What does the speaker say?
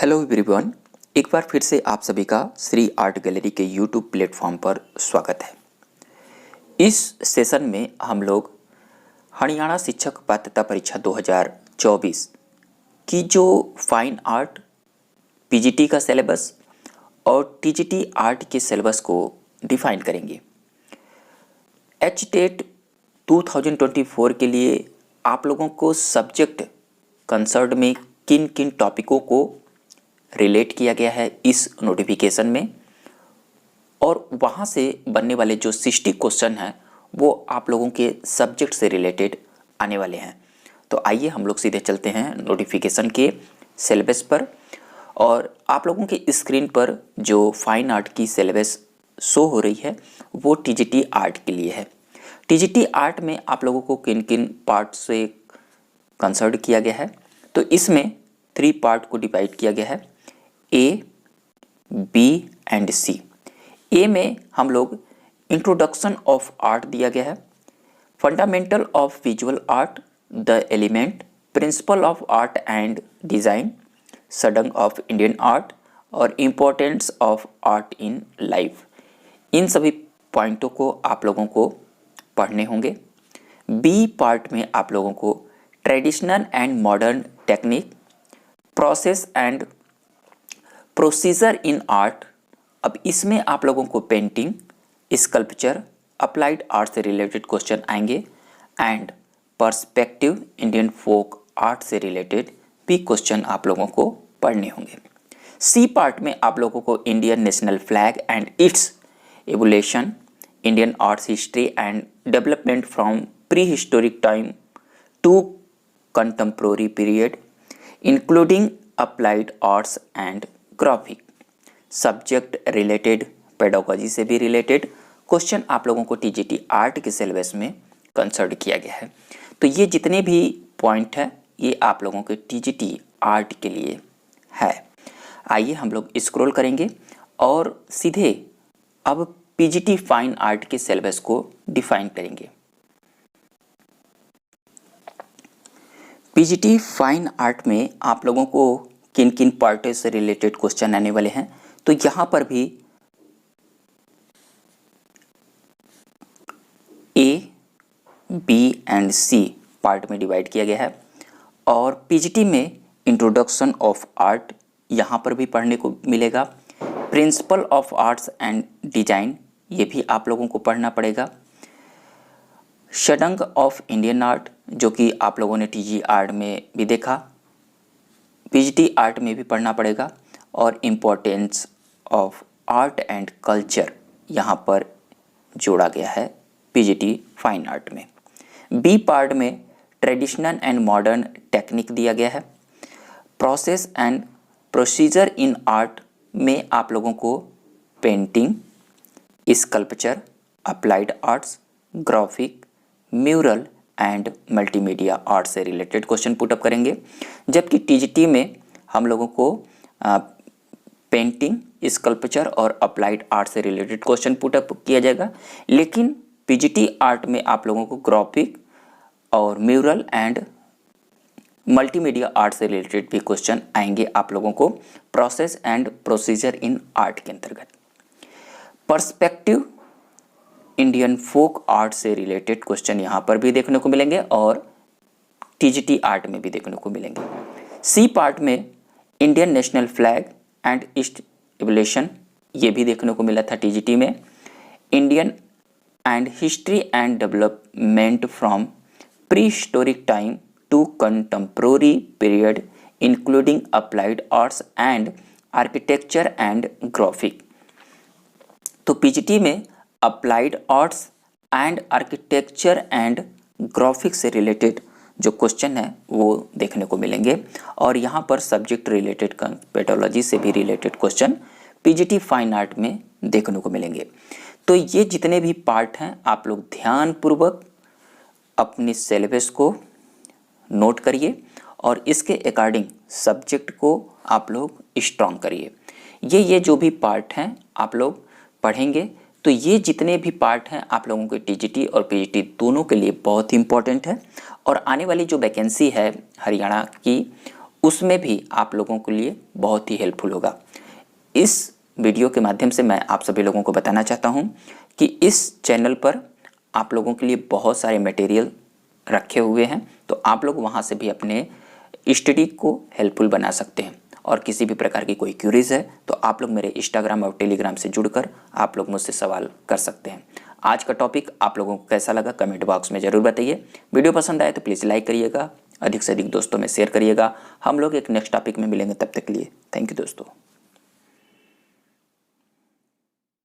Hello everyone, एक बार फिर से आप सभी का श्री आर्ट गैलरी के यूट्यूब प्लेटफॉर्म पर स्वागत है। इस सेशन में हम लोग हरियाणा शिक्षक पात्रता परीक्षा 2024 की जो फाइन आर्ट पीजीटी का सिलेबस और टीजीटी आर्ट के सिलेबस को डिफाइन करेंगे। एचटेट 2024 के लिए आप लोगों को सब्जेक्ट कंसर्न में किन किन टॉपिकों को रिलेट किया गया है इस नोटिफिकेशन में, और वहाँ से बनने वाले जो 60 क्वेश्चन हैं वो आप लोगों के सब्जेक्ट से रिलेटेड आने वाले हैं। तो आइए हम लोग सीधे चलते हैं नोटिफिकेशन के सिलेबस पर। और आप लोगों के स्क्रीन पर जो फाइन आर्ट की सिलेबस शो हो रही है वो टीजीटी आर्ट के लिए है। टीजीटी आर्ट में आप लोगों को किन किन पार्ट से कंसर्न किया गया है, तो इसमें 3 पार्ट को डिवाइड किया गया है, ए, बी एंड सी। ए में हम लोग इंट्रोडक्शन ऑफ आर्ट दिया गया है, fundamental of visual art, the element, principle of art and design, Sadanga of Indian art और importance of art in life. इन सभी पॉइंटों को आप लोगों को पढ़ने होंगे। बी पार्ट में आप लोगों को traditional and modern technique, process and procedure in art. अब इसमें आप लोगों को पेंटिंग, स्कल्पचर, अप्लाइड आर्ट से रिलेटेड क्वेश्चन आएंगे and perspective Indian folk art से रिलेटेड भी क्वेश्चन आप लोगों को पढ़ने होंगे। सी पार्ट में आप लोगों को Indian national flag and its evolution, Indian arts history and development from prehistoric time to contemporary period including applied arts and graphic. Subject related pedagogy से भी रिलेटेड क्वेश्चन आप लोगों को टीजीटी आर्ट के सिलेबस में concern किया गया है। तो ये जितने भी पॉइंट है ये आप लोगों के टीजीटी आर्ट के लिए है। आइए हम लोग स्क्रॉल करेंगे और सीधे अब पीजीटी फाइन आर्ट के सिलेबस को डिफाइन करेंगे। पीजीटी फाइन आर्ट में आप लोगों को किन किन पार्टों से रिलेटेड क्वेश्चन आने वाले हैं, तो यहाँ पर भी ए, बी एंड सी पार्ट में डिवाइड किया गया है। और पीजीटी में इंट्रोडक्शन ऑफ आर्ट यहाँ पर भी पढ़ने को मिलेगा, principle of arts and design ये भी आप लोगों को पढ़ना पड़ेगा, षडंग ऑफ इंडियन आर्ट जो कि आप लोगों ने टीजी आर्ट में भी देखा, पीजीटी आर्ट में भी पढ़ना पड़ेगा, और importance of art and culture यहाँ पर जोड़ा गया है पीजीटी फाइन आर्ट में। बी पार्ट में ट्रेडिशनल एंड मॉडर्न टेक्निक दिया गया है, process and procedure in art में आप लोगों को painting, sculpture, applied arts, graphic, mural and multimedia art से रिलेटेड क्वेश्चन पुटअप करेंगे। जबकि टीजीटी में हम लोगों को पेंटिंग, स्कल्पचर और अप्लाइड आर्ट से रिलेटेड क्वेश्चन पुटअप किया जाएगा, लेकिन पीजीटी आर्ट में आप लोगों को ग्राफिक और म्यूरल एंड मल्टीमीडिया आर्ट से रिलेटेड भी क्वेश्चन आएंगे आप लोगों को process and procedure in art के अंतर्गत। पर्सपेक्टिव इंडियन फोक आर्ट से रिलेटेड क्वेश्चन यहाँ पर भी देखने को मिलेंगे और टीजीटी आर्ट में भी देखने को मिलेंगे। सी पार्ट में Indian national flag and its evolution ये भी देखने को मिला था टीजीटी में, Indian and history and development from prehistoric time to contemporary period including applied arts and architecture and graphic. तो पीजीटी में applied arts and architecture and graphics से रिलेटेड जो क्वेश्चन है वो देखने को मिलेंगे, और यहाँ पर सब्जेक्ट रिलेटेड पेडोलॉजी से भी related question PGT fine art में देखने को मिलेंगे। तो ये जितने भी पार्ट हैं आप लोग ध्यानपूर्वक अपने सिलेबस को नोट करिए और इसके अकॉर्डिंग सब्जेक्ट को आप लोग स्ट्रॉन्ग करिए। ये जो भी पार्ट हैं आप लोग पढ़ेंगे, तो ये जितने भी पार्ट हैं आप लोगों के टीजीटी और पीजीटी दोनों के लिए बहुत ही इंपॉर्टेंट है। और आने वाली जो वैकेंसी है हरियाणा की उसमें भी आप लोगों के लिए बहुत ही हेल्पफुल होगा। इस वीडियो के माध्यम से मैं आप सभी लोगों को बताना चाहता हूं कि इस चैनल पर आप लोगों के लिए बहुत सारे मटेरियल रखे हुए हैं, तो आप लोग वहां से भी अपने स्टडी को हेल्पफुल बना सकते हैं। और किसी भी प्रकार की कोई क्यूरीज है तो आप लोग मेरे इंस्टाग्राम और टेलीग्राम से जुड़कर आप लोग मुझसे सवाल कर सकते हैं। आज का टॉपिक आप लोगों को कैसा लगा कमेंट बॉक्स में ज़रूर बताइए। वीडियो पसंद आए तो प्लीज़ लाइक करिएगा, अधिक से अधिक दोस्तों में शेयर करिएगा। हम लोग एक नेक्स्ट टॉपिक में मिलेंगे, तब तक के लिए थैंक यू दोस्तों।